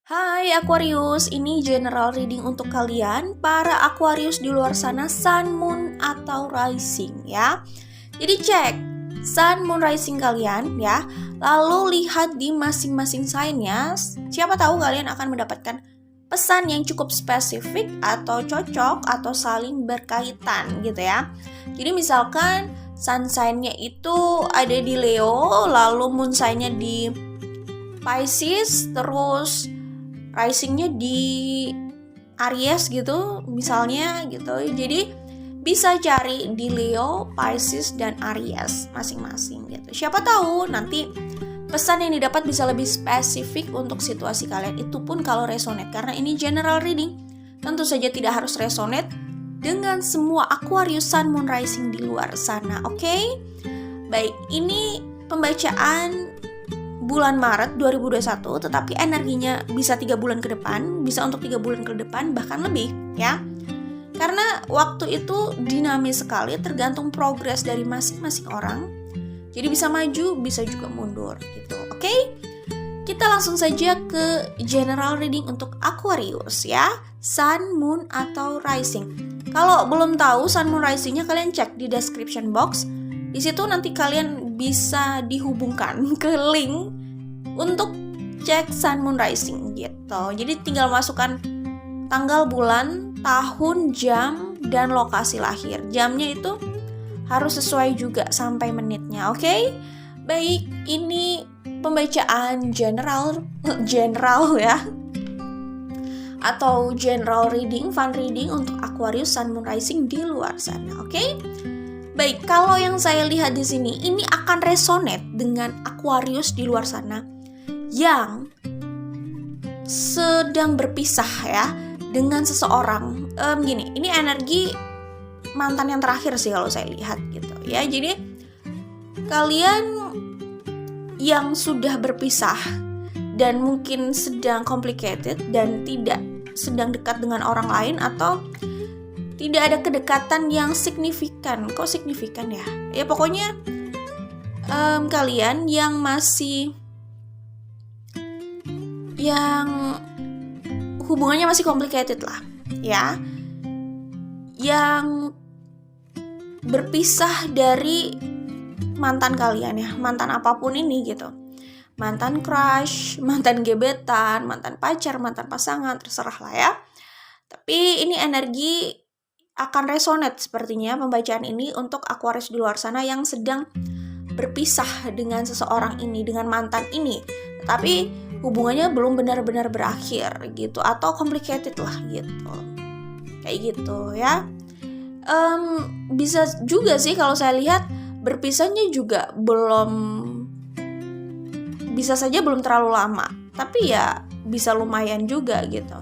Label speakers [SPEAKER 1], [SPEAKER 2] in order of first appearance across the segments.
[SPEAKER 1] Hai Aquarius, ini general reading untuk kalian, para Aquarius di luar sana, Sun, Moon, atau Rising ya. Jadi cek Sun, Moon, Rising kalian ya, lalu lihat di masing-masing sign-nya. Siapa tahu kalian akan mendapatkan pesan yang cukup spesifik atau cocok atau saling berkaitan gitu ya. Jadi misalkan Sun sign-nya itu ada di Leo, lalu Moon sign-nya di Pisces, terus rising-nya di Aries gitu misalnya gitu. Jadi bisa cari di Leo, Pisces, dan Aries masing-masing gitu. Siapa tahu nanti pesan yang didapat bisa lebih spesifik untuk situasi kalian. Itu pun kalau resonate, karena ini general reading. Tentu saja tidak harus resonate dengan semua Aquarius Sun, Moon, Rising di luar sana. Oke? Baik, ini pembacaan bulan Maret 2021, tetapi energinya bisa 3 bulan ke depan, bisa untuk 3 bulan ke depan, bahkan lebih ya. Karena waktu itu dinamis sekali, tergantung progres dari masing-masing orang. Jadi bisa maju, bisa juga mundur gitu. Oke? Kita langsung saja ke general reading untuk Aquarius ya. Sun, Moon, atau Rising. Kalau belum tahu Sun, Moon, Rising-nya, kalian cek di description box. Di situ nanti kalian bisa dihubungkan ke link untuk cek Sun, Moon, Rising gitu. Jadi tinggal masukkan tanggal, bulan, tahun, jam, dan lokasi lahir. Jamnya itu harus sesuai juga sampai menitnya, oke? Baik, ini pembacaan general ya, atau general reading, fun reading untuk Aquarius Sun, Moon, Rising di luar sana, oke? Baik, kalau yang saya lihat di sini, ini akan resonate dengan Aquarius di luar sana yang sedang berpisah ya dengan seseorang. Gini, ini energi mantan yang terakhir sih kalau saya lihat gitu ya. Jadi kalian yang sudah berpisah dan mungkin sedang complicated dan tidak sedang dekat dengan orang lain, atau tidak ada kedekatan yang signifikan. Kok signifikan ya? Ya pokoknya kalian yang masih, yang hubungannya masih complicated lah ya, yang berpisah dari mantan kalian ya, mantan apapun ini gitu, mantan crush, mantan gebetan, mantan pacar, mantan pasangan, terserah lah ya. Tapi ini energi akan resonate sepertinya pembacaan ini untuk Aquarius di luar sana yang sedang berpisah dengan seseorang ini, dengan mantan ini, tapi hubungannya belum benar-benar berakhir gitu, atau complicated lah gitu, kayak gitu ya. Bisa juga sih kalau saya lihat berpisahnya juga belum, bisa saja belum terlalu lama, tapi ya bisa lumayan juga gitu.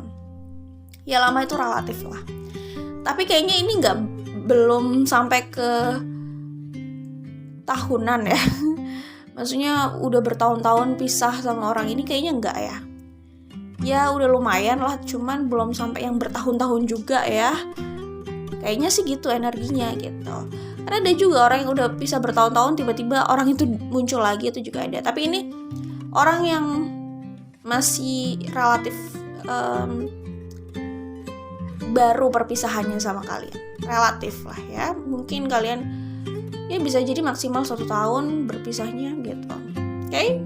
[SPEAKER 1] Ya lama itu relatif lah, tapi kayaknya ini belum sampai ke tahunan ya. Maksudnya udah bertahun-tahun pisah sama orang ini, kayaknya enggak ya. Ya udah lumayan lah, cuman belum sampai yang bertahun-tahun juga ya. Kayaknya sih gitu energinya gitu. Karena ada juga orang yang udah pisah bertahun-tahun, tiba-tiba orang itu muncul lagi, itu juga ada. Tapi ini orang yang masih relatif baru perpisahannya sama kalian. Relatif lah ya. Mungkin kalian ya bisa jadi maksimal 1 tahun berpisahnya gitu. Oke?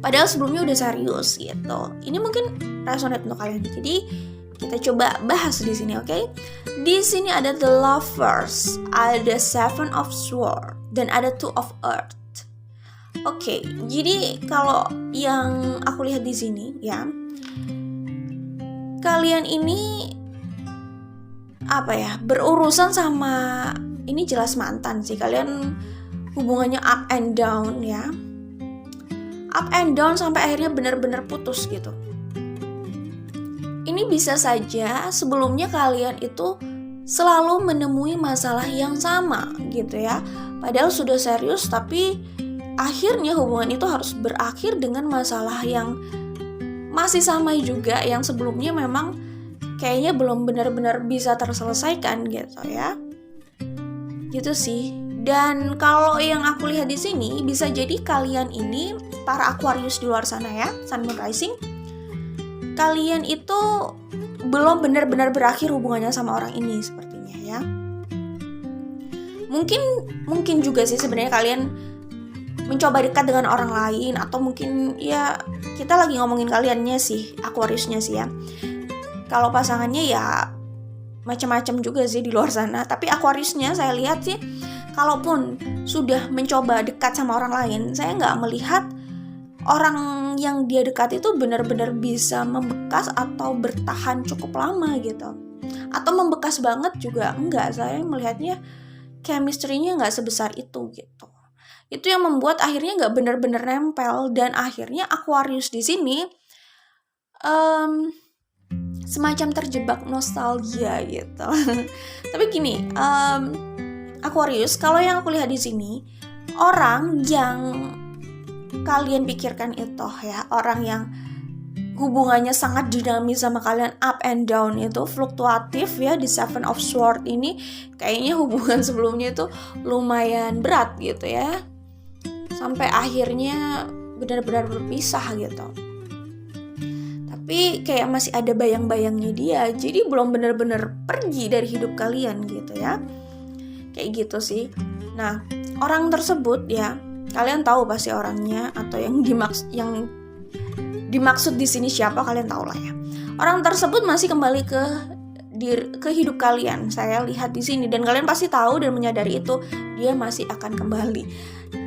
[SPEAKER 1] Padahal sebelumnya udah serius gitu. Ini mungkin resonate untuk kalian. Jadi kita coba bahas di sini, oke? Di sini ada The Lovers, ada Seven of Swords, dan ada Two of Earth. Oke, jadi kalau yang aku lihat di sini ya, kalian ini apa ya, berurusan sama, ini jelas mantan sih. Kalian hubungannya up and down ya, up and down sampai akhirnya benar-benar putus gitu. Ini bisa saja sebelumnya kalian itu selalu menemui masalah yang sama gitu ya, padahal sudah serius, tapi akhirnya hubungan itu harus berakhir dengan masalah yang masih sama juga, yang sebelumnya memang kayaknya belum benar-benar bisa terselesaikan gitu ya. Gitu sih. Dan kalau yang aku lihat di sini, bisa jadi kalian ini para Aquarius di luar sana ya, Sun, Moon, Rising, kalian itu belum benar-benar berakhir hubungannya sama orang ini sepertinya ya. Mungkin juga sih sebenarnya kalian mencoba dekat dengan orang lain, atau mungkin ya kita lagi ngomongin kaliannya sih, Aquariusnya sih ya. Kalau pasangannya ya macam-macam juga sih di luar sana, tapi Aquariusnya saya lihat sih kalaupun sudah mencoba dekat sama orang lain, saya nggak melihat orang yang dia dekat itu benar-benar bisa membekas atau bertahan cukup lama gitu. Atau membekas banget juga enggak, saya melihatnya chemistry-nya nggak sebesar itu gitu. Itu yang membuat akhirnya nggak benar-benar nempel, dan akhirnya Aquarius di sini semacam terjebak nostalgia gitu. Tapi gini, Aquarius, kalau yang aku lihat di sini, orang yang kalian pikirkan itu ya, orang yang hubungannya sangat dinamis sama kalian, up and down itu, fluktuatif ya, di Seven of Swords ini kayaknya hubungan sebelumnya itu lumayan berat gitu ya, sampai akhirnya benar-benar berpisah gitu. Tapi kayak masih ada bayang-bayangnya dia, jadi belum benar-benar pergi dari hidup kalian gitu ya, kayak gitu sih. Nah, orang tersebut ya, kalian tahu pasti orangnya, atau yang dimaksud di sini siapa, kalian tahu lah ya. Orang tersebut masih kembali ke hidup kalian, saya lihat di sini, dan kalian pasti tahu dan menyadari itu, dia masih akan kembali.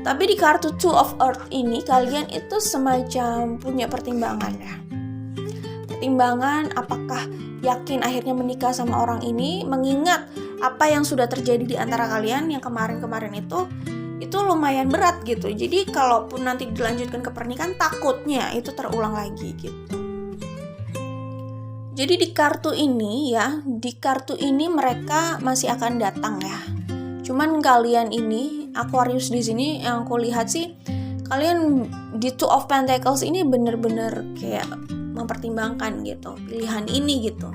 [SPEAKER 1] Tapi di kartu Two of Earth ini, kalian itu semacam punya pertimbangan ya. Pertimbangan apakah yakin akhirnya menikah sama orang ini, mengingat apa yang sudah terjadi di antara kalian yang kemarin-kemarin itu lumayan berat gitu. Jadi kalaupun nanti dilanjutkan ke pernikahan, takutnya itu terulang lagi gitu. Jadi di kartu ini mereka masih akan datang ya. Cuman kalian ini, Aquarius di sini yang aku lihat sih, kalian di Two of Pentacles ini bener-bener kayak mempertimbangkan gitu pilihan ini gitu.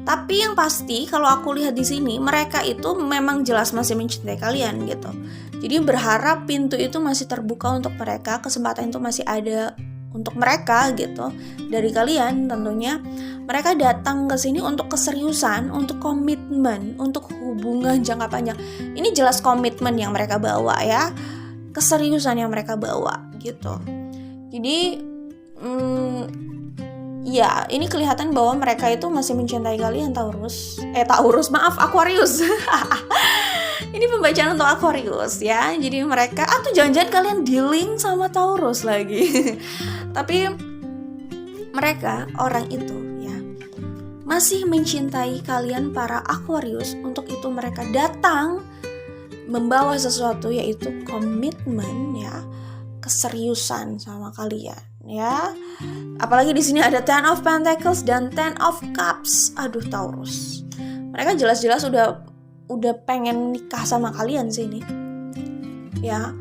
[SPEAKER 1] Tapi yang pasti kalau aku lihat di sini, mereka itu memang jelas masih mencintai kalian gitu. Jadi berharap pintu itu masih terbuka untuk mereka, kesempatan itu masih ada untuk mereka gitu. Dari kalian tentunya, mereka datang ke sini untuk keseriusan, untuk komitmen, untuk hubungan jangka panjang. Ini jelas komitmen yang mereka bawa ya, keseriusan yang mereka bawa gitu. Jadi ya, ini kelihatan bahwa mereka itu masih mencintai kalian, Aquarius. Ini pembacaan untuk Aquarius ya. Jadi mereka, atau jangan-jangan kalian dealing sama Taurus lagi. Tapi mereka, orang itu ya, masih mencintai kalian para Aquarius. Untuk itu mereka datang membawa sesuatu, yaitu komitmen ya, keseriusan sama kalian ya. Apalagi di sini ada Ten of Pentacles dan Ten of Cups. Aduh, Taurus, mereka jelas-jelas udah pengen nikah sama kalian sih ini ya.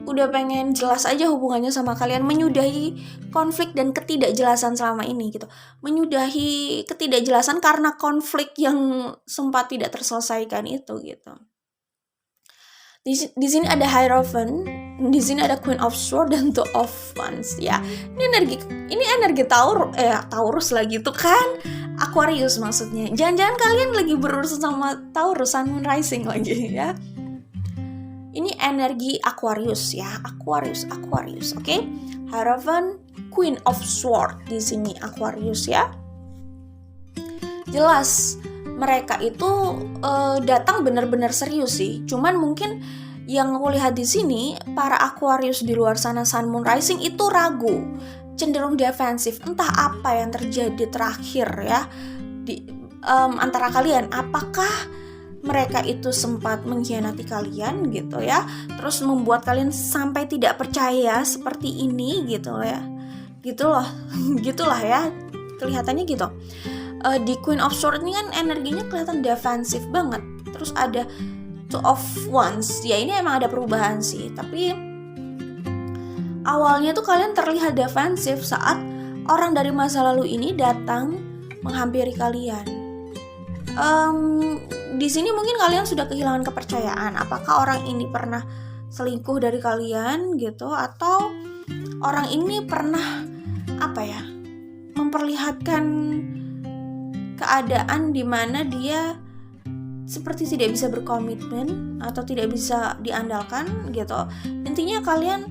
[SPEAKER 1] Udah pengen jelas aja hubungannya sama kalian, menyudahi konflik dan ketidakjelasan selama ini gitu. Menyudahi ketidakjelasan karena konflik yang sempat tidak terselesaikan itu gitu. Di sini ada Hierophant, di sini ada Queen of Swords dan Two of Wands ya. Ini energi Taurus lagi tuh kan, Aquarius maksudnya. Jangan-jangan kalian lagi berurusan sama Taurus, Sun Moon Rising lagi ya. Ini energi Aquarius ya, Aquarius, oke? Hierophant, Queen of Swords di sini Aquarius ya. Jelas mereka itu datang benar-benar serius sih. Cuman mungkin yang aku lihat di sini, para Aquarius di luar sana Sun Moon Rising itu ragu, cenderung defensif. Entah apa yang terjadi terakhir ya di antara kalian. Apakah mereka itu sempat mengkhianati kalian gitu ya, terus membuat kalian sampai tidak percaya seperti ini gitu ya. Gitulah ya, kelihatannya gitu. Di Queen of Swords ini kan energinya kelihatan defensif banget. Terus ada Two of Wands. Ya ini emang ada perubahan sih, tapi awalnya tuh kalian terlihat defensif saat orang dari masa lalu ini datang menghampiri kalian. Di sini mungkin kalian sudah kehilangan kepercayaan. Apakah orang ini pernah selingkuh dari kalian gitu, atau orang ini pernah memperlihatkan keadaan di mana dia seperti tidak bisa berkomitmen atau tidak bisa diandalkan gitu. Intinya kalian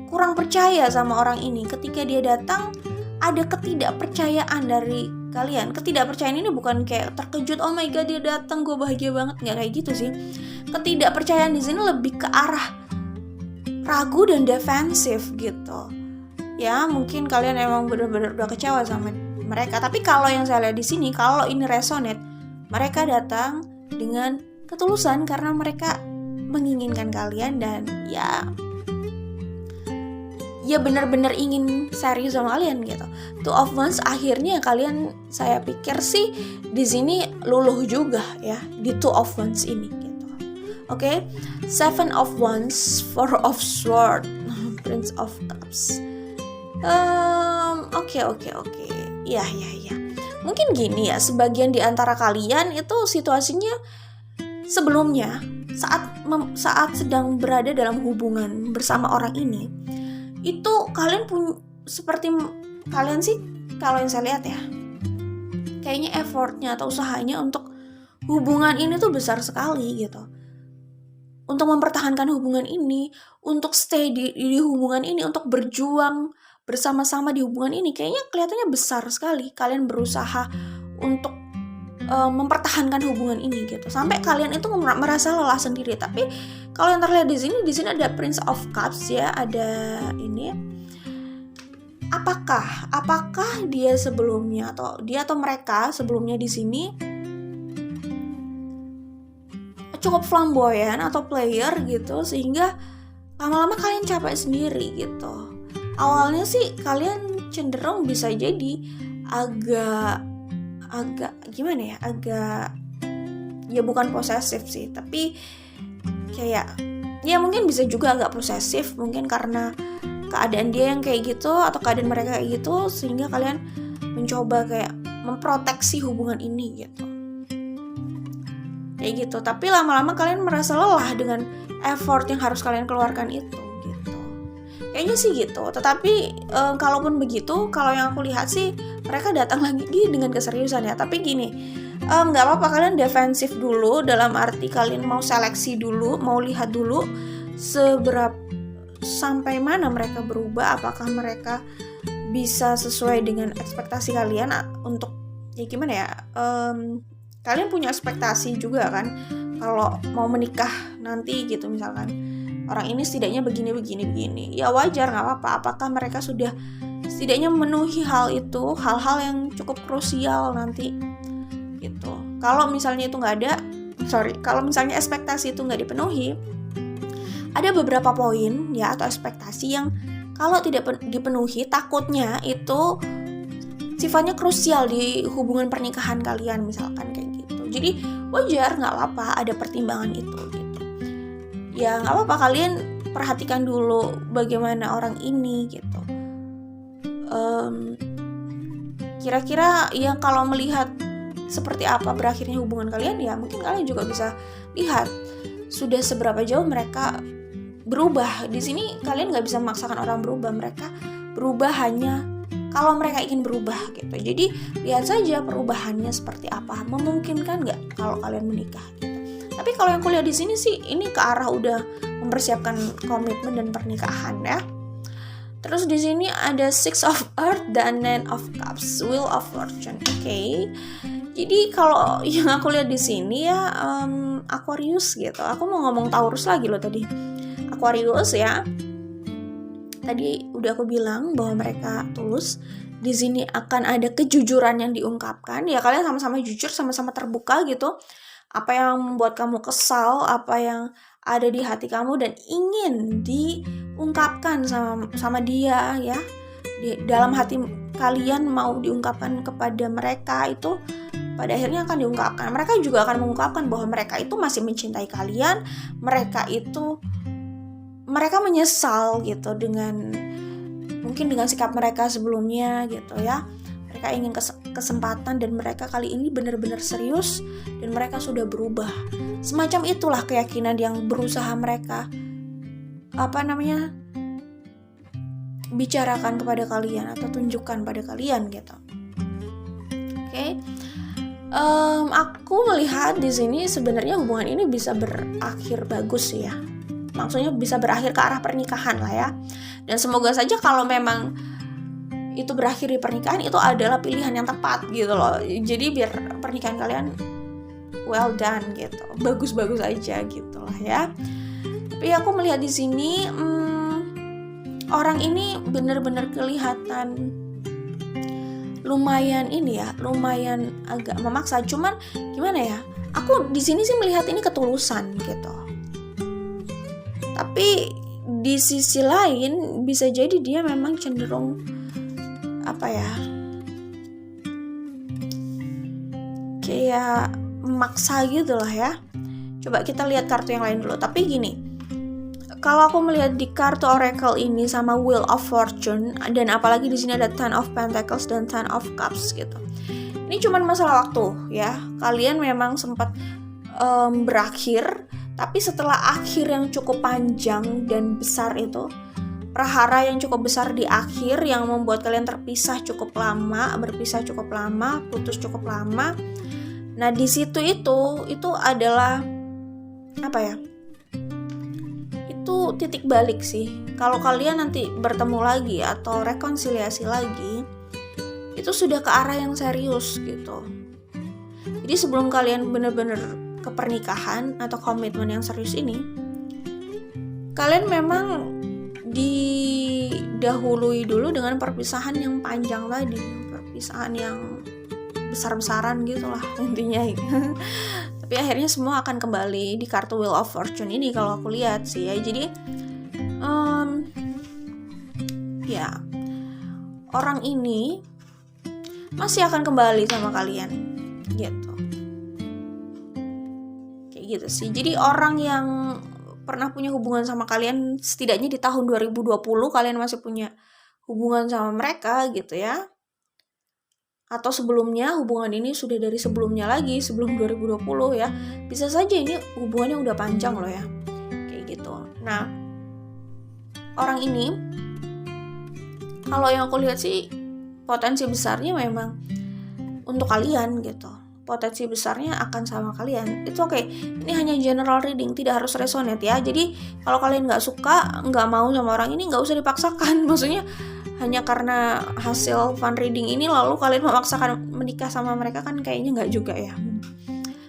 [SPEAKER 1] kurang percaya sama orang ini. Ketika dia datang, ada ketidakpercayaan dari kalian. Ketidakpercayaan ini bukan kayak terkejut, oh my god dia datang, gue bahagia banget, nggak kayak gitu sih. Ketidakpercayaan di sini lebih ke arah ragu dan defensif gitu. Ya mungkin kalian emang benar-benar udah kecewa sama mereka. Tapi kalau yang saya lihat di sini, kalau ini resonate, mereka datang dengan ketulusan karena mereka menginginkan kalian dan ya benar-benar ingin serius sama kalian gitu. Two of Wands akhirnya kalian, saya pikir sih di sini luluh juga ya di Two of Wands ini gitu. Oke. Seven of Wands, Four of Swords, Prince of Cups. Oke. Ya. Mungkin gini ya, sebagian di antara kalian itu situasinya sebelumnya saat sedang berada dalam hubungan bersama orang ini, itu kalian seperti kalian sih, kalau yang saya lihat ya, kayaknya effortnya atau usahanya untuk hubungan ini tuh besar sekali gitu. Untuk mempertahankan hubungan ini, untuk stay di hubungan ini, untuk berjuang bersama-sama di hubungan ini, kayaknya kelihatannya besar sekali. Kalian berusaha untuk mempertahankan hubungan ini gitu. Sampai kalian itu merasa lelah sendiri. Tapi kalau yang terlihat di sini ada Prince of Cups ya, ada ini. Apakah dia sebelumnya atau mereka sebelumnya di sini cukup flamboyan atau player gitu, sehingga lama-lama kalian capek sendiri gitu. Awalnya sih kalian cenderung bisa jadi agak gimana ya, agak ya bukan posesif sih, tapi kayak ya mungkin bisa juga agak posesif, mungkin karena keadaan dia yang kayak gitu atau keadaan mereka kayak gitu, sehingga kalian mencoba kayak memproteksi hubungan ini gitu. Kayak gitu, tapi lama-lama kalian merasa lelah dengan effort yang harus kalian keluarkan itu gitu. Kayaknya sih gitu. Tetapi kalaupun begitu, kalau yang aku lihat sih mereka datang lagi dengan keseriusan ya. Tapi gini, nggak apa-apa kalian defensif dulu, dalam arti kalian mau seleksi dulu, mau lihat dulu sampai mana mereka berubah, apakah mereka bisa sesuai dengan ekspektasi kalian untuk ya gimana ya, kalian punya ekspektasi juga kan kalau mau menikah nanti gitu, misalkan orang ini setidaknya begini ya wajar, nggak apa-apa. Apakah mereka sudah setidaknya memenuhi hal itu, hal-hal yang cukup krusial nanti gitu. Kalau misalnya itu kalau misalnya ekspektasi itu nggak dipenuhi, ada beberapa poin ya atau ekspektasi yang kalau tidak dipenuhi takutnya itu sifatnya krusial di hubungan pernikahan kalian, misalkan kayak gitu. Jadi wajar, nggak apa-apa ada pertimbangan itu gitu. Ya nggak apa-apa, kalian perhatikan dulu bagaimana orang ini gitu. Kira-kira ya kalau melihat seperti apa berakhirnya hubungan kalian, ya mungkin kalian juga bisa lihat sudah seberapa jauh mereka berubah. Di sini kalian nggak bisa memaksakan orang berubah, mereka berubah hanya kalau mereka ingin berubah gitu. Jadi lihat saja perubahannya seperti apa, memungkinkan nggak kalau kalian menikah gitu. Tapi kalau yang kuliah di sini sih ini ke arah udah mempersiapkan komitmen dan pernikahan ya. Terus di sini ada Six of Earth dan Nine of Cups, Wheel of Fortune. Oke. Jadi kalau yang aku lihat di sini ya Aquarius gitu. Aku mau ngomong Taurus lagi loh tadi. Aquarius ya. Tadi udah aku bilang bahwa mereka tulus. Di sini akan ada kejujuran yang diungkapkan. Ya kalian sama-sama jujur, sama-sama terbuka gitu. Apa yang membuat kamu kesal, apa yang ada di hati kamu dan ingin diungkapkan sama dia ya. Dalam hati kalian mau diungkapkan kepada mereka itu pada akhirnya akan diungkapkan. Mereka juga akan mengungkapkan bahwa mereka itu masih mencintai kalian. Mereka menyesal gitu mungkin dengan sikap mereka sebelumnya gitu ya. Mereka ingin kesempatan dan mereka kali ini benar-benar serius dan mereka sudah berubah. Semacam itulah keyakinan yang berusaha mereka bicarakan kepada kalian atau tunjukkan pada kalian gitu. Oke. Aku melihat di sini sebenarnya hubungan ini bisa berakhir bagus ya. Maksudnya bisa berakhir ke arah pernikahan lah ya. Dan semoga saja kalau memang itu berakhir di pernikahan, itu adalah pilihan yang tepat gitu loh. Jadi biar pernikahan kalian well done gitu, bagus-bagus aja gitu lah ya. Tapi aku melihat di sini orang ini benar-benar kelihatan lumayan agak memaksa. Cuman gimana ya? Aku di sini sih melihat ini ketulusan gitu. Tapi di sisi lain bisa jadi dia memang cenderung kayak memaksa gitu lah ya. Coba kita lihat kartu yang lain dulu. Tapi gini, kalau aku melihat di kartu Oracle ini sama Wheel of Fortune, dan apalagi di sini ada Ten of Pentacles dan Ten of Cups gitu. Ini cuma masalah waktu ya. Kalian memang sempat berakhir, tapi setelah akhir yang cukup panjang dan besar itu, prahara yang cukup besar di akhir yang membuat kalian berpisah cukup lama, putus cukup lama. Nah, di situ itu adalah itu titik balik sih. Kalau kalian nanti bertemu lagi atau rekonsiliasi lagi, itu sudah ke arah yang serius gitu. Jadi sebelum kalian benar-benar ke pernikahan atau komitmen yang serius ini, kalian memang didahului dulu dengan perpisahan yang panjang tadi, perpisahan yang besar-besaran gitu lah intinya. Tapi akhirnya semua akan kembali di kartu Wheel of Fortune ini kalau aku lihat sih ya. Jadi ya orang ini masih akan kembali sama kalian gitu, kayak gitu sih. Jadi orang yang pernah punya hubungan sama kalian, setidaknya di tahun 2020 kalian masih punya hubungan sama mereka gitu ya. Atau sebelumnya hubungan ini sudah dari sebelumnya lagi, sebelum 2020 ya. Bisa saja ini hubungannya udah panjang loh ya. Kayak gitu. Nah, orang ini kalau yang aku lihat sih potensi besarnya memang untuk kalian gitu. Potensi besarnya akan sama kalian. It's okay. Ini hanya general reading, tidak harus resonate ya. Jadi kalau kalian nggak suka, nggak mau sama orang ini, nggak usah dipaksakan. Maksudnya hanya karena hasil fun reading ini lalu kalian memaksakan menikah sama mereka, kan kayaknya nggak juga ya.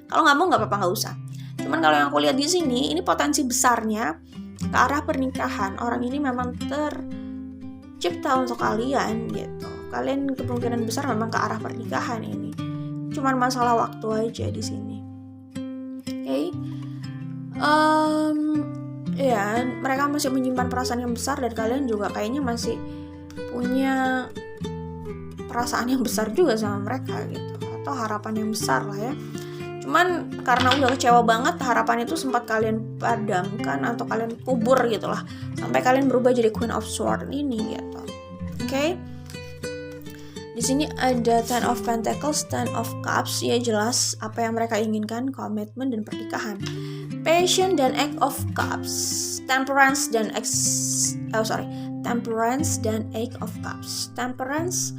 [SPEAKER 1] Kalau nggak mau nggak apa-apa, nggak usah. Cuman kalau yang aku lihat di sini, ini potensi besarnya ke arah pernikahan. Orang ini memang tercipta untuk kalian gitu. Kalian kemungkinan besar memang ke arah pernikahan ini. Cuman masalah waktu aja di sini. Okay? Ya, mereka masih menyimpan perasaan yang besar dan kalian juga kayaknya masih punya perasaan yang besar juga sama mereka gitu, atau harapan yang besar lah ya. Cuman karena udah kecewa banget, harapan itu sempat kalian padamkan atau kalian kubur gitu lah, sampai kalian berubah jadi Queen of Swords ini gitu. Okay? Di sini ada Ten of Pentacles, Ten of Cups, ya jelas apa yang mereka inginkan, komitmen dan pernikahan. Passion dan Eight of Cups, Temperance dan Temperance dan Eight of Cups. Temperance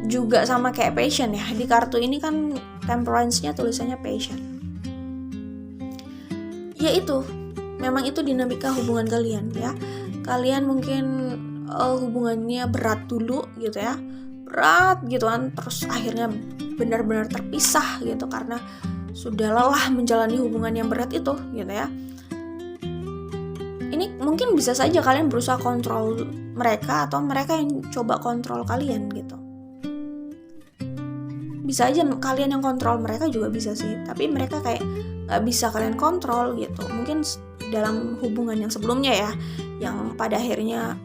[SPEAKER 1] juga sama kayak Passion ya. Di kartu ini kan Temperance-nya tulisannya Passion. Ya itu, memang itu dinamika hubungan kalian ya. Kalian mungkin hubungannya berat dulu gitu ya. Berat gitu kan, terus akhirnya benar-benar terpisah gitu karena sudah lelah menjalani hubungan yang berat itu gitu ya. Ini mungkin bisa saja kalian berusaha kontrol mereka atau mereka yang coba kontrol kalian gitu. Bisa aja kalian yang kontrol mereka juga bisa sih, tapi mereka kayak gak bisa kalian kontrol gitu. Mungkin dalam hubungan yang sebelumnya ya, yang pada akhirnya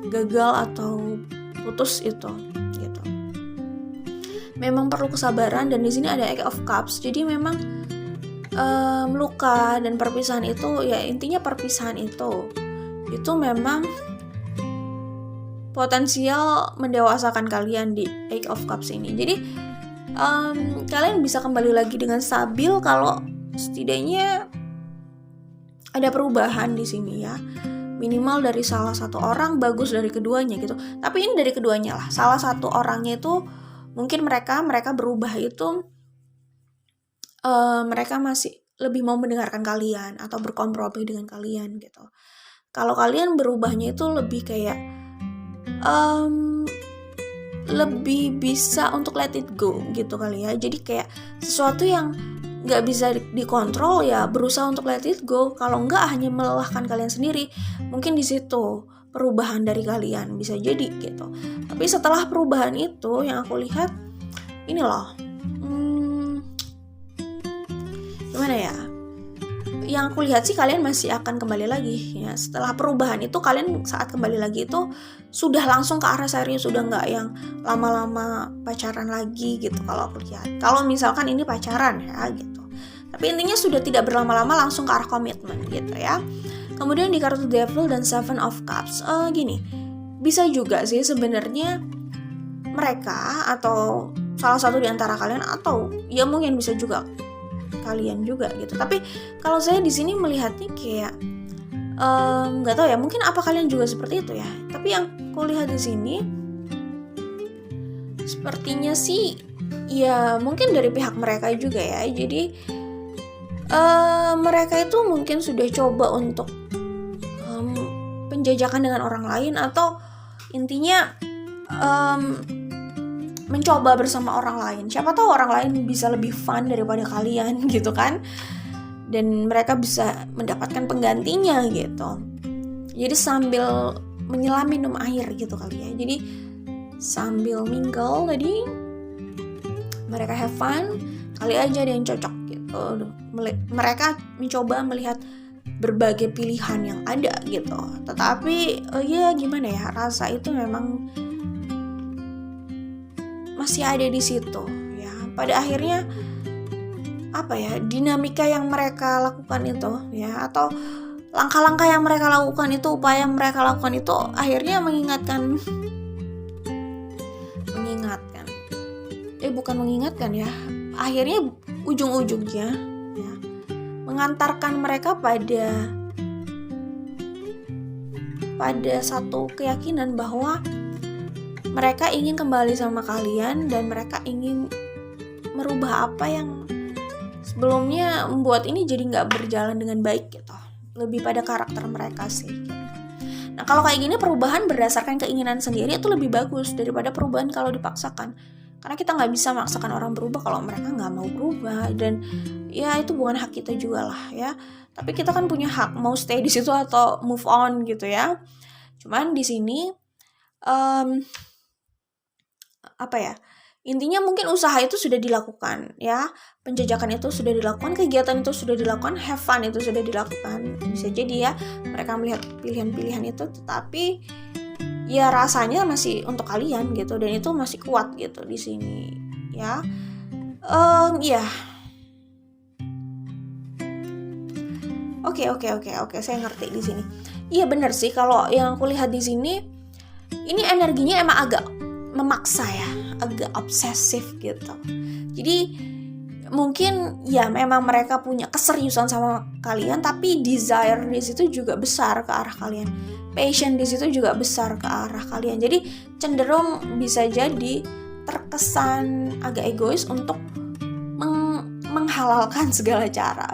[SPEAKER 1] gagal atau putus itu gitu. Memang perlu kesabaran dan di sini ada Eight of Cups. Jadi memang luka dan perpisahan itu ya, intinya perpisahan itu memang potensial mendewasakan kalian di Eight of Cups ini. Jadi kalian bisa kembali lagi dengan stabil kalau setidaknya ada perubahan di sini ya. minimal dari salah satu orang, bagus dari keduanya gitu. Tapi ini dari keduanya lah. Salah satu orangnya itu mungkin mereka berubah itu mereka masih lebih mau mendengarkan kalian atau berkompromi dengan kalian gitu. Kalau kalian berubahnya itu lebih kayak lebih bisa untuk let it go gitu kali ya. Jadi kayak sesuatu yang nggak bisa dikontrol ya berusaha untuk let it go. Kalau nggak hanya melelahkan kalian sendiri. Mungkin di situ perubahan dari kalian bisa jadi gitu. Tapi setelah perubahan itu yang aku lihat ini loh, gimana ya? Yang aku lihat sih kalian masih akan kembali lagi ya. Setelah perubahan itu kalian saat kembali lagi itu sudah langsung ke arah serius, sudah nggak yang lama-lama pacaran lagi gitu kalau aku lihat. Kalau misalkan ini pacaran ya gitu. Tapi intinya sudah tidak berlama-lama langsung ke arah komitmen gitu ya. Kemudian di kartu Devil dan Seven of Cups, gini, bisa juga sih sebenarnya mereka atau salah satu di antara kalian atau ya mungkin bisa juga kalian juga gitu. Tapi kalau saya di sini melihatnya kayak nggak tahu ya, mungkin apa kalian juga seperti itu ya. Tapi yang aku lihat di sini sepertinya sih ya mungkin dari pihak mereka juga ya. Jadi mereka itu mungkin sudah coba untuk penjajakan dengan orang lain atau intinya mencoba bersama orang lain. Siapa tahu orang lain bisa lebih fun daripada kalian gitu kan. Dan mereka bisa mendapatkan penggantinya gitu. Jadi sambil menyelam minum air gitu kali ya. Jadi sambil mingle tadi mereka have fun, kali aja ada yang cocok gitu. Mereka mencoba melihat berbagai pilihan yang ada gitu. Tetapi ya gimana ya, rasa itu memang masih ada di situ ya. Pada akhirnya apa ya, dinamika yang mereka lakukan itu ya, atau langkah-langkah yang mereka lakukan itu, upaya yang mereka lakukan itu akhirnya mengingatkan ya, akhirnya ujung-ujungnya ya, mengantarkan mereka pada satu keyakinan bahwa mereka ingin kembali sama kalian dan mereka ingin merubah apa yang sebelumnya membuat ini jadi nggak berjalan dengan baik gitu. Lebih pada karakter mereka sih gitu. Nah kalau kayak gini perubahan berdasarkan keinginan sendiri itu lebih bagus daripada perubahan kalau dipaksakan. Karena kita nggak bisa maksakan orang berubah kalau mereka nggak mau berubah, dan ya itu bukan hak kita juga lah ya. Tapi kita kan punya hak mau stay di situ atau move on gitu ya. Cuman di sini apa ya, intinya mungkin usaha itu sudah dilakukan ya, penjajakan itu sudah dilakukan, kegiatan itu sudah dilakukan, have fun itu sudah dilakukan. Bisa jadi ya mereka melihat pilihan-pilihan itu, tetapi ya rasanya masih untuk kalian gitu, dan itu masih kuat gitu di sini ya. Ya Oke, saya ngerti di sini. Iya benar sih, kalau yang aku lihat di sini ini energinya emang agak memaksa ya, agak obsesif gitu. Jadi mungkin ya memang mereka punya keseriusan sama kalian, tapi desire di situ juga besar ke arah kalian. Passion di situ juga besar ke arah kalian. Jadi cenderung bisa jadi terkesan agak egois untuk menghalalkan segala cara.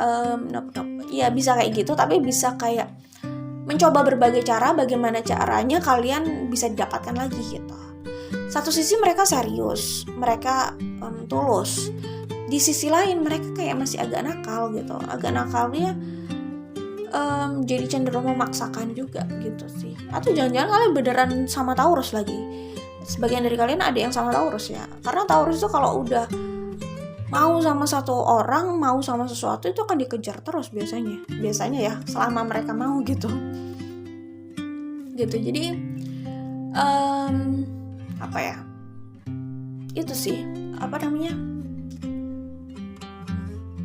[SPEAKER 1] Ya bisa kayak gitu, tapi bisa kayak mencoba berbagai cara bagaimana caranya kalian bisa didapatkan lagi gitu. Satu sisi mereka serius, mereka tulus. Di sisi lain mereka kayak masih agak nakal gitu. Agak nakalnya jadi cenderung memaksakan juga gitu sih. Atau jangan-jangan kalian beneran sama Taurus lagi. Sebagian dari kalian ada yang sama Taurus ya. Karena Taurus itu kalau udah mau sama satu orang, mau sama sesuatu itu akan dikejar terus biasanya ya, selama mereka mau gitu. Jadi apa ya, itu sih apa namanya,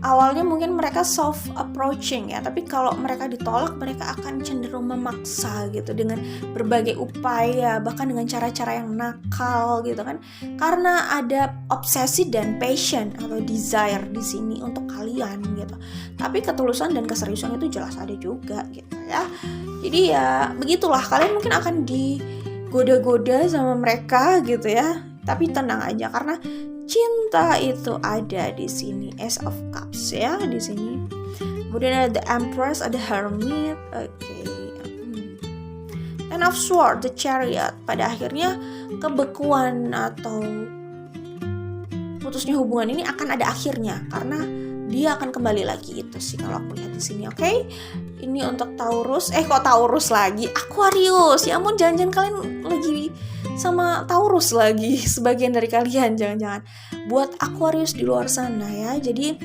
[SPEAKER 1] awalnya mungkin mereka soft approaching ya, tapi kalau mereka ditolak mereka akan cenderung memaksa gitu dengan berbagai upaya, bahkan dengan cara-cara yang nakal gitu kan, karena ada obsesi dan passion atau desire di sini untuk kalian gitu. Tapi ketulusan dan keseriusan itu jelas ada juga gitu ya. Jadi ya begitulah, kalian mungkin akan digoda-goda sama mereka gitu ya. Tapi tenang aja karena cinta itu ada di sini. Ace of Cups ya di sini. Kemudian ada the Empress, ada Hermit. Oke. Ten of Swords, the Chariot. Pada akhirnya kebekuan atau putusnya hubungan ini akan ada akhirnya karena dia akan kembali lagi, itu sih kalau aku lihat di sini. Oke. Ini untuk Taurus. Kok Taurus lagi? Aquarius. Ya ampun, jangan-jangan kalian lagi sama Taurus lagi, sebagian dari kalian jangan-jangan. Buat Aquarius di luar sana ya. Jadi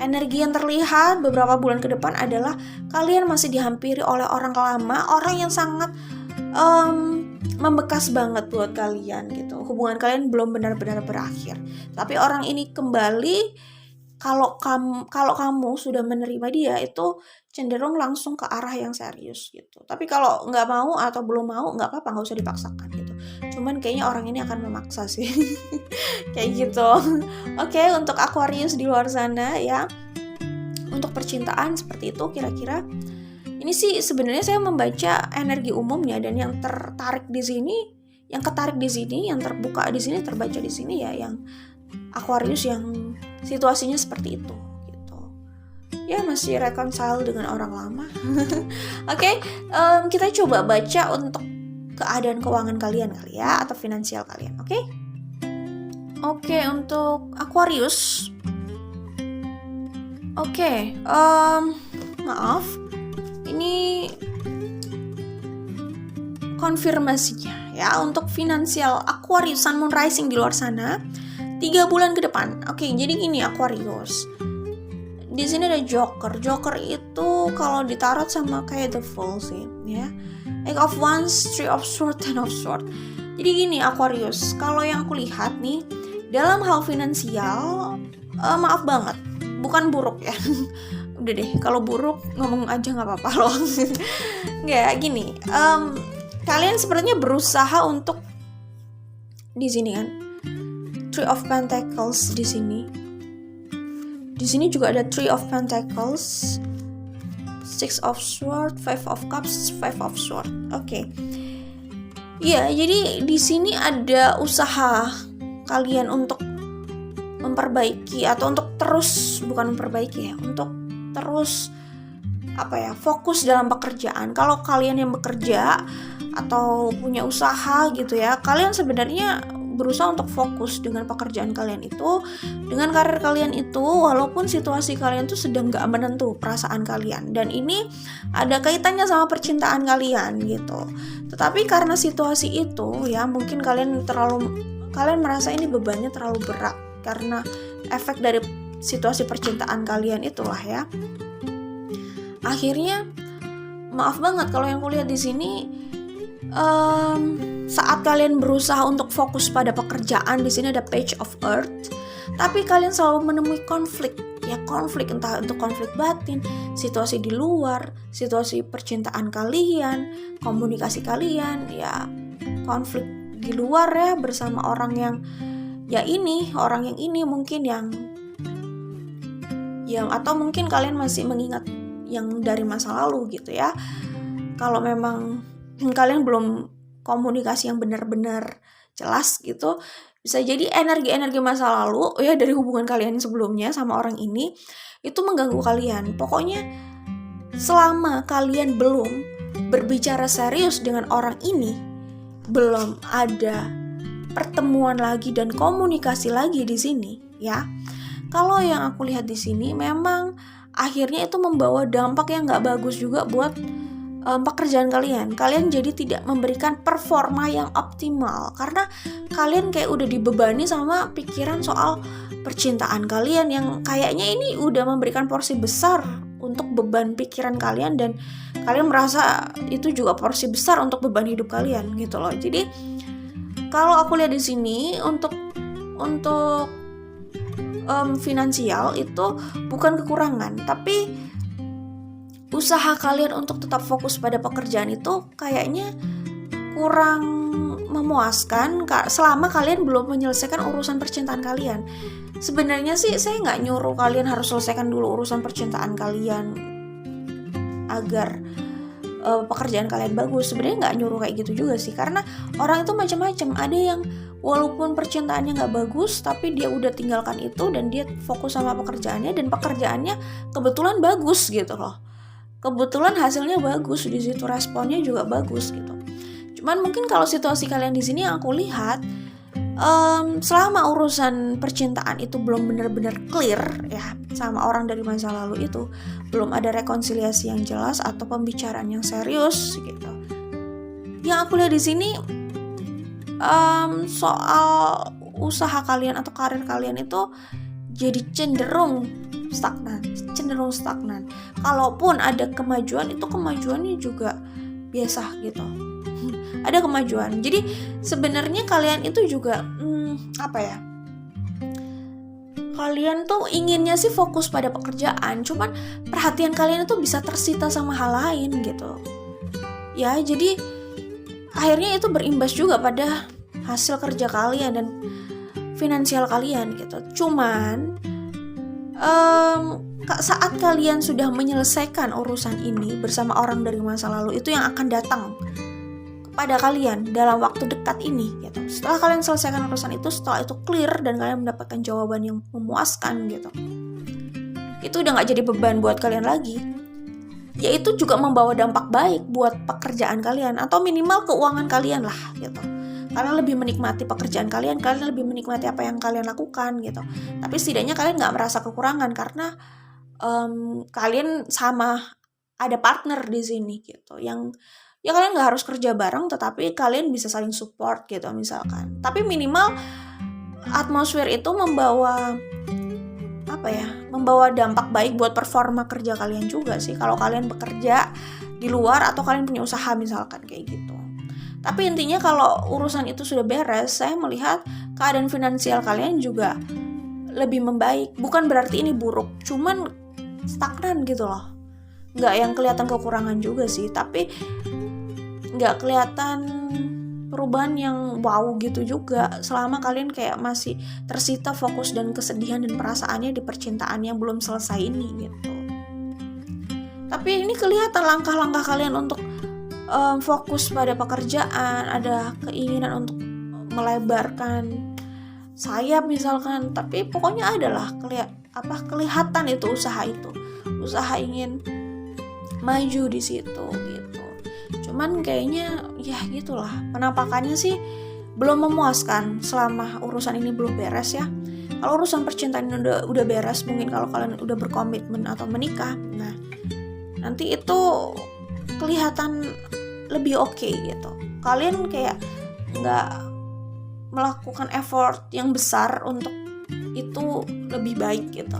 [SPEAKER 1] energi yang terlihat beberapa bulan ke depan adalah kalian masih dihampiri oleh orang lama, orang yang sangat membekas banget buat kalian gitu. Hubungan kalian belum benar-benar berakhir, tapi orang ini kembali. Kalau kamu sudah menerima dia, itu cenderung langsung ke arah yang serius gitu. Tapi kalau nggak mau atau belum mau, nggak apa-apa, nggak usah dipaksakan gitu. Cuman kayaknya orang ini akan memaksa sih. Kayak gitu. Oke, untuk Aquarius di luar sana ya, untuk percintaan seperti itu kira-kira. Ini sih sebenarnya saya membaca energi umumnya, dan yang tertarik di sini, yang ketarik di sini, yang terbuka di sini, terbaca di sini ya yang Aquarius yang situasinya seperti itu gitu. Ya masih reconcile dengan orang lama. Oke, kita coba baca untuk keadaan keuangan kalian kali ya, atau finansial kalian. Oke, untuk Aquarius. Maaf. Ini konfirmasinya ya untuk finansial Aquarius Sun Moon Rising di luar sana 3 bulan ke depan. Oke, jadi gini Aquarius. Di sini ada Joker. Joker itu kalau ditarot sama kayak The Fool sih, ya. Eight of Wands, Three of Swords, Ten of Swords. Jadi gini Aquarius, kalau yang aku lihat nih dalam hal finansial, maaf banget, bukan buruk ya. Udah deh, kalau buruk ngomong aja nggak apa-apa loh. Nggak gini. Kalian sepertinya berusaha untuk di sini kan. Three of Pentacles di sini. Di sini juga ada Three of Pentacles, Six of Swords, Five of Cups, Five of Swords. Oke. Ya, jadi di sini ada usaha kalian untuk memperbaiki atau untuk terus, bukan memperbaiki ya, untuk terus fokus dalam pekerjaan. Kalau kalian yang bekerja atau punya usaha gitu ya, kalian sebenarnya berusaha untuk fokus dengan pekerjaan kalian itu, dengan karir kalian itu, walaupun situasi kalian tuh sedang gak menentu perasaan kalian, dan ini ada kaitannya sama percintaan kalian gitu. Tetapi karena situasi itu ya, mungkin kalian merasa ini bebannya terlalu berat karena efek dari situasi percintaan kalian itulah ya. Akhirnya maaf banget kalau yang kulihat di sini, saat kalian berusaha untuk fokus pada pekerjaan, di sini ada Page of Earth, tapi kalian selalu menemui konflik entah untuk konflik batin, situasi di luar, situasi percintaan kalian, komunikasi kalian, ya konflik di luar ya bersama orang yang mungkin yang atau mungkin kalian masih mengingat yang dari masa lalu gitu ya. Kalau memang kalian belum komunikasi yang benar-benar jelas gitu, bisa jadi energi-energi masa lalu ya dari hubungan kalian sebelumnya sama orang ini itu mengganggu kalian. Pokoknya selama kalian belum berbicara serius dengan orang ini, belum ada pertemuan lagi dan komunikasi lagi di sini ya. Kalau yang aku lihat di sini memang akhirnya itu membawa dampak yang nggak bagus juga buat pekerjaan kalian. Kalian jadi tidak memberikan performa yang optimal karena kalian kayak udah dibebani sama pikiran soal percintaan kalian yang kayaknya ini udah memberikan porsi besar untuk beban pikiran kalian, dan kalian merasa itu juga porsi besar untuk beban hidup kalian gitu loh. Jadi kalau aku lihat di sini untuk finansial itu bukan kekurangan, tapi usaha kalian untuk tetap fokus pada pekerjaan itu kayaknya kurang memuaskan selama kalian belum menyelesaikan urusan percintaan kalian. Sebenarnya sih saya nggak nyuruh kalian harus selesaikan dulu urusan percintaan kalian agar pekerjaan kalian bagus. Sebenarnya nggak nyuruh kayak gitu juga sih, karena orang itu macam-macam. Ada yang walaupun percintaannya nggak bagus, tapi dia udah tinggalkan itu dan dia fokus sama pekerjaannya, dan pekerjaannya kebetulan bagus gitu loh. Kebetulan hasilnya bagus, di situ responnya juga bagus gitu. Cuman mungkin kalau situasi kalian di sini yang aku lihat, selama urusan percintaan itu belum benar-benar clear ya sama orang dari masa lalu itu, belum ada rekonsiliasi yang jelas atau pembicaraan yang serius gitu. Yang aku lihat di sini soal usaha kalian atau karir kalian itu jadi cenderung stagnan. Kalaupun ada kemajuan, itu kemajuannya juga biasa gitu. Ada kemajuan. Jadi sebenarnya kalian itu juga kalian tuh inginnya sih fokus pada pekerjaan, cuman perhatian kalian itu bisa tersita sama hal lain gitu. Ya, jadi akhirnya itu berimbas juga pada hasil kerja kalian dan finansial kalian gitu. Cuman saat kalian sudah menyelesaikan urusan ini bersama orang dari masa lalu, itu yang akan datang pada kalian dalam waktu dekat ini gitu. Setelah kalian selesaikan urusan itu, setelah itu clear dan kalian mendapatkan jawaban yang memuaskan gitu, itu udah gak jadi beban buat kalian lagi. Yaitu juga membawa dampak baik buat pekerjaan kalian, atau minimal keuangan kalian lah gitu. Kalian lebih menikmati pekerjaan kalian lebih menikmati apa yang kalian lakukan gitu. Tapi setidaknya kalian gak merasa kekurangan karena kalian sama ada partner di sini gitu, yang ya kalian gak harus kerja bareng, tetapi kalian bisa saling support gitu misalkan. Tapi minimal atmosfer itu membawa dampak baik buat performa kerja kalian juga sih, kalau kalian bekerja di luar atau kalian punya usaha misalkan kayak gitu. Tapi intinya kalau urusan itu sudah beres, saya melihat keadaan finansial kalian juga lebih membaik. Bukan berarti ini buruk, cuman stagnan gitu loh. Nggak yang kelihatan kekurangan juga sih, tapi nggak kelihatan perubahan yang wow gitu juga, selama kalian kayak masih tersita fokus dan kesedihan dan perasaannya di percintaan yang belum selesai ini gitu. Tapi ini kelihatan langkah-langkah kalian untuk fokus pada pekerjaan, ada keinginan untuk melebarkan sayap misalkan, tapi pokoknya adalah kelihatan itu usaha ingin maju di situ gitu. Cuman kayaknya ya gitulah, penampakannya sih belum memuaskan selama urusan ini belum beres ya. Kalau urusan percintaan udah beres, mungkin kalau kalian udah berkomitmen atau menikah, nah nanti itu kelihatan lebih oke gitu. Kalian kayak nggak melakukan effort yang besar untuk itu lebih baik gitu.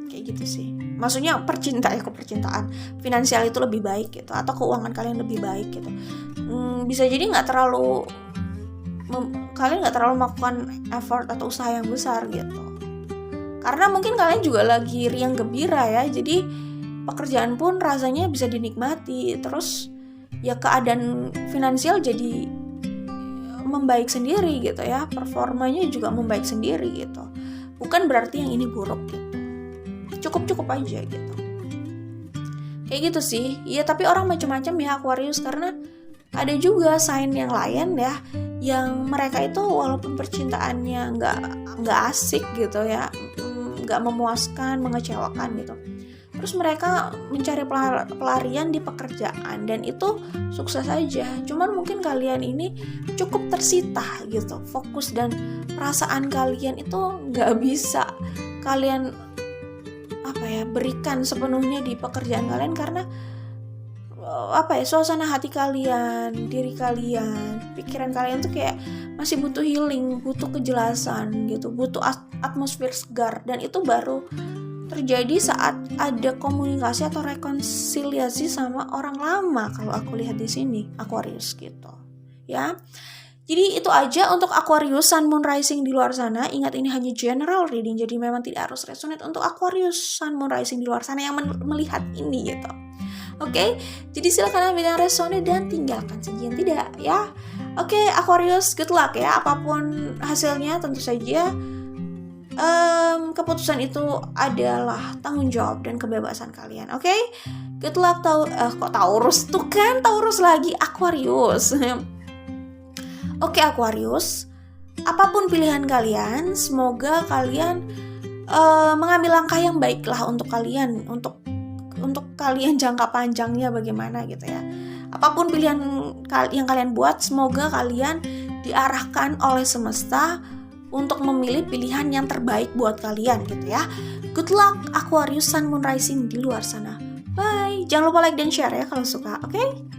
[SPEAKER 1] Kayak gitu sih. Maksudnya percintaan finansial itu lebih baik gitu, atau keuangan kalian lebih baik gitu. Bisa jadi kalian nggak terlalu melakukan effort atau usaha yang besar gitu. Karena mungkin kalian juga lagi riang gembira ya, jadi pekerjaan pun rasanya bisa dinikmati. Terus ya keadaan finansial jadi membaik sendiri gitu ya, performanya juga membaik sendiri gitu. Bukan berarti yang ini buruk gitu, cukup aja gitu. Kayak gitu sih. Ya tapi orang macam-macam ya Aquarius, karena ada juga sign yang lain ya, yang mereka itu walaupun percintaannya nggak asik gitu ya, nggak memuaskan, mengecewakan gitu, terus mereka mencari pelarian di pekerjaan dan itu sukses aja. Cuman mungkin kalian ini cukup tersita gitu, fokus dan perasaan kalian itu nggak bisa kalian berikan sepenuhnya di pekerjaan kalian, karena suasana hati kalian, diri kalian, pikiran kalian tuh kayak masih butuh healing, butuh kejelasan gitu, butuh atmosfer segar. Dan itu baru terjadi saat ada komunikasi atau rekonsiliasi sama orang lama, kalau aku lihat di sini Aquarius gitu ya. Jadi itu aja untuk Aquarius Sun Moon Rising di luar sana. Ingat ini hanya general reading, jadi memang tidak harus resonate untuk Aquarius Sun Moon Rising di luar sana yang melihat ini gitu. Oke, jadi silakan ambil yang resonate dan tinggalkan saja yang tidak ya. Oke, Aquarius, good luck ya. Apapun hasilnya tentu saja keputusan itu adalah tanggung jawab dan kebebasan kalian. Oke, good luck. Kok Taurus tuh kan, Taurus lagi, Aquarius. Oke Aquarius, apapun pilihan kalian, semoga kalian mengambil langkah yang baik lah untuk kalian, untuk kalian jangka panjangnya bagaimana gitu ya. Apapun pilihan yang kalian buat, semoga kalian diarahkan oleh semesta untuk memilih pilihan yang terbaik buat kalian gitu ya. Good luck Aquarius Sun Moon Rising di luar sana. Bye. Jangan lupa like dan share ya kalau suka, oke?